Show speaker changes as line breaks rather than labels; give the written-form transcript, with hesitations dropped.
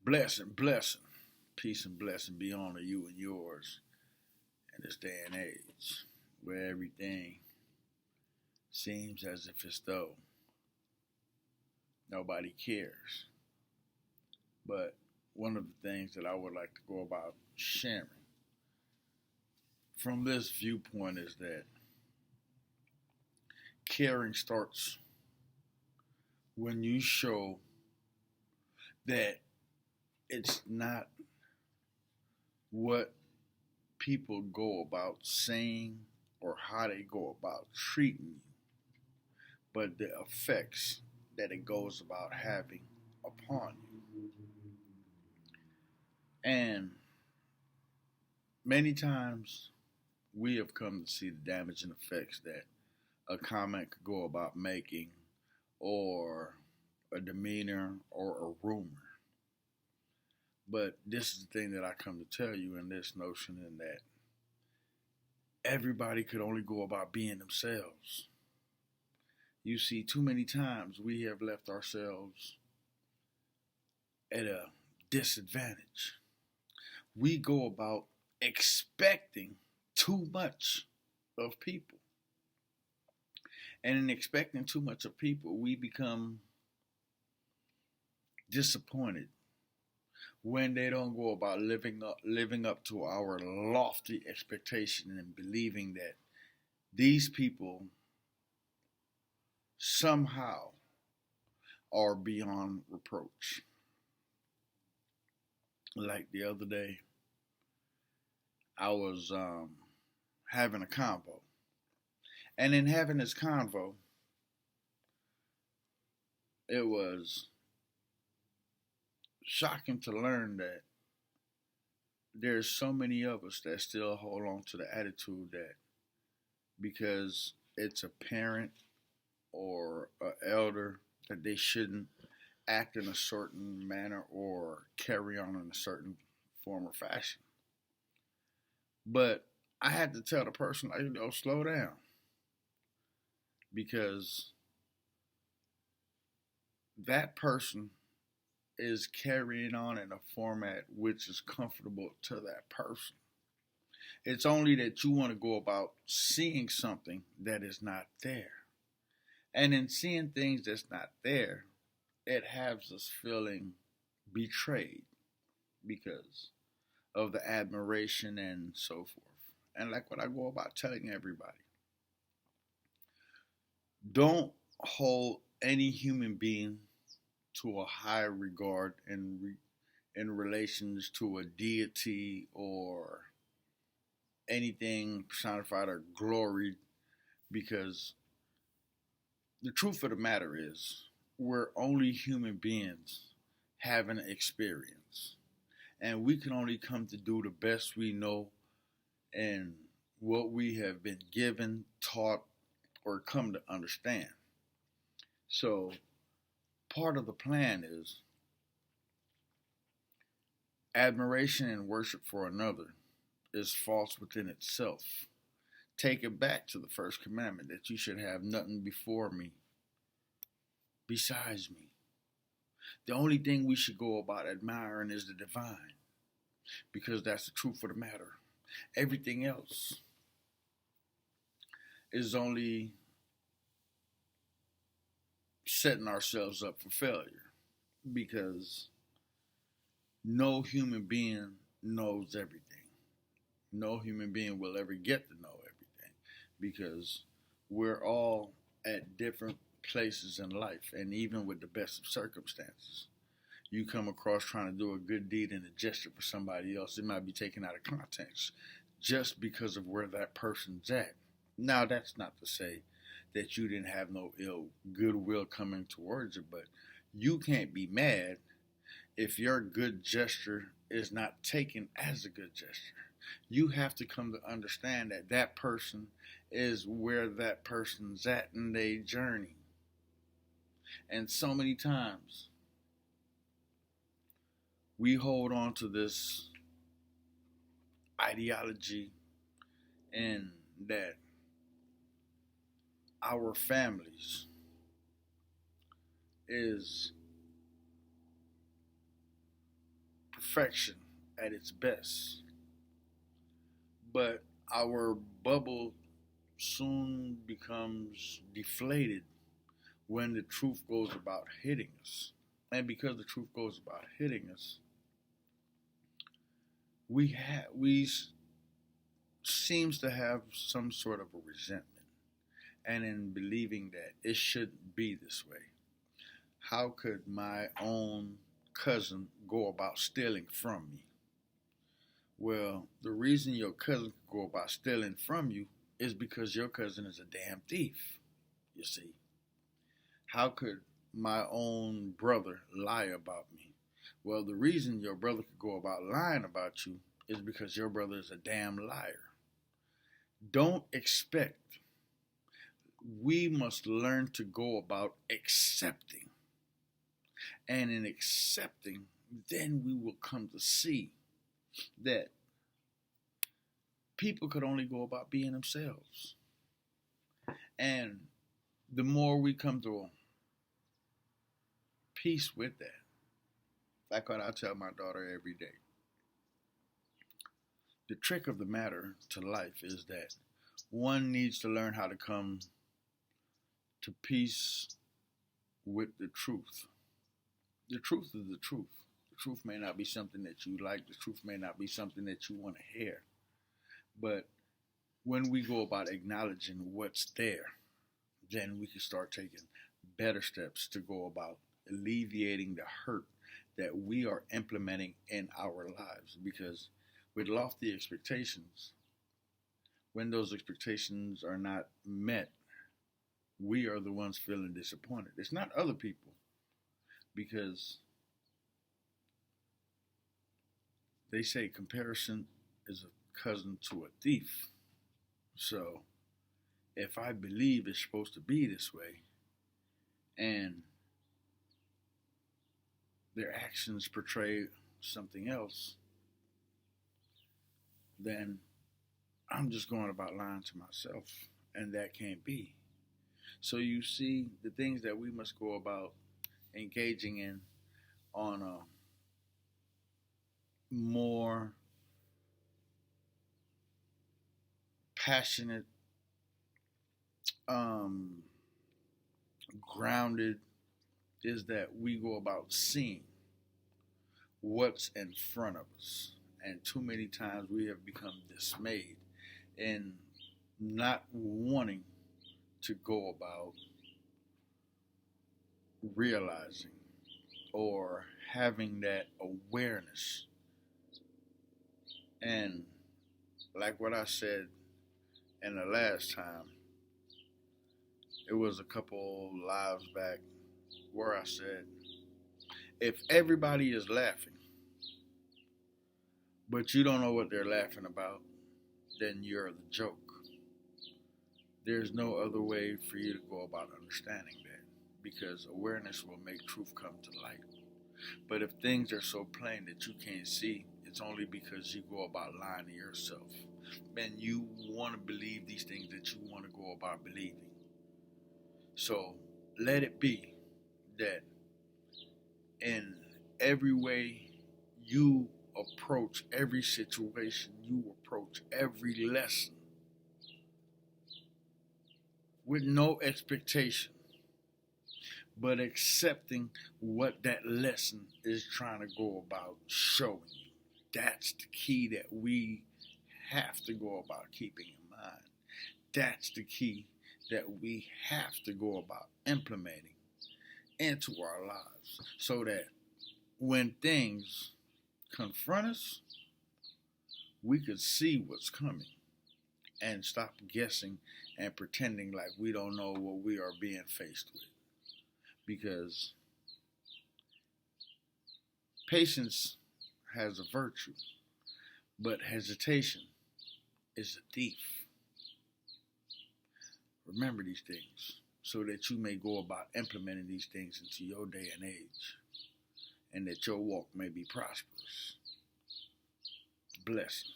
Blessing, blessing, peace and blessing be on you and yours in this day and age where everything seems as if as though nobody cares. But one of the things that I would like to go about sharing from this viewpoint is that caring starts when you show that it's not what people go about saying or how they go about treating you, but the effects that it goes about having upon you. And many times we have come to see the damaging effects that a comment could go about making, or a demeanor, or a rumor. But this is the thing that I come to tell you in this notion, in that everybody could only go about being themselves. You see, too many times we have left ourselves at a disadvantage. We go about expecting too much of people. And in expecting too much of people, we become disappointed when they don't go about living up to our lofty expectation and believing that these people somehow are beyond reproach. Like the other day, I was having a convo. And in having this convo, it was shocking to learn that there's so many of us that still hold on to the attitude that because it's a parent or an elder that they shouldn't act in a certain manner or carry on in a certain form or fashion. But I had to tell the person, slow down. Because that person is carrying on in a format which is comfortable to that person. It's only that you want to go about seeing something that is not there. And in seeing things that's not there, it has us feeling betrayed because of the admiration and so forth. And like what I go about telling everybody, don't hold any human being to a high regard in relations to a deity or anything personified or gloried, because the truth of the matter is we're only human beings having an experience, and we can only come to do the best we know and what we have been given, taught, or come to understand. So part of the plan is admiration and worship for another is false within itself. Take it back to the first commandment, that you should have nothing before me, besides me. The only thing we should go about admiring is the divine, because that's the truth of the matter. Everything else is only setting ourselves up for failure, because no human being knows everything. No human being will ever get to know everything, because we're all at different places in life. And even with the best of circumstances, you come across trying to do a good deed and a gesture for somebody else, it might be taken out of context just because of where that person's at. Now, that's not to say that you didn't have no ill goodwill coming towards it, but you can't be mad if your good gesture is not taken as a good gesture. You have to come to understand that that person is where that person's at in their journey. And so many times we hold on to this ideology and that our families is perfection at its best. But our bubble soon becomes deflated when the truth goes about hitting us. And because the truth goes about hitting us, we seems to have some sort of a resentment, and in believing that it shouldn't be this way. How could my own cousin go about stealing from me? Well, the reason your cousin could go about stealing from you is because your cousin is a damn thief, you see. How could my own brother lie about me? Well, the reason your brother could go about lying about you is because your brother is a damn liar. Don't expect. We must learn to go about accepting. And in accepting, then we will come to see that people could only go about being themselves. And the more we come to peace with that, like what I tell my daughter every day, the trick of the matter to life is that one needs to learn how to come to peace with the truth. The truth is the truth. The truth may not be something that you like. The truth may not be something that you want to hear. But when we go about acknowledging what's there, then we can start taking better steps to go about alleviating the hurt that we are implementing in our lives. Because with lofty expectations, when those expectations are not met, we are the ones feeling disappointed. It's not other people, because they say comparison is a cousin to a thief. So if I believe it's supposed to be this way and their actions portray something else, then I'm just going about lying to myself, and that can't be. So you see, the things that we must go about engaging in on a more passionate, grounded, is that we go about seeing what's in front of us. And too many times we have become dismayed in not wanting to go about realizing or having that awareness. And like what I said in the last time, it was a couple lives back where I said, if everybody is laughing, but you don't know what they're laughing about, then you're the joke. There's no other way for you to go about understanding that, because awareness will make truth come to light. But if things are so plain that you can't see, it's only because you go about lying to yourself. And you want to believe these things that you want to go about believing. So let it be that in every way you approach every situation, you approach every lesson with no expectation, but accepting what that lesson is trying to go about showing you. That's the key that we have to go about keeping in mind. That's the key that we have to go about implementing into our lives, so that when things confront us, we could see what's coming and stop guessing and pretending like we don't know what we are being faced with. Because patience has a virtue, but hesitation is a thief. Remember these things so that you may go about implementing these things into your day and age, and that your walk may be prosperous. Blessing.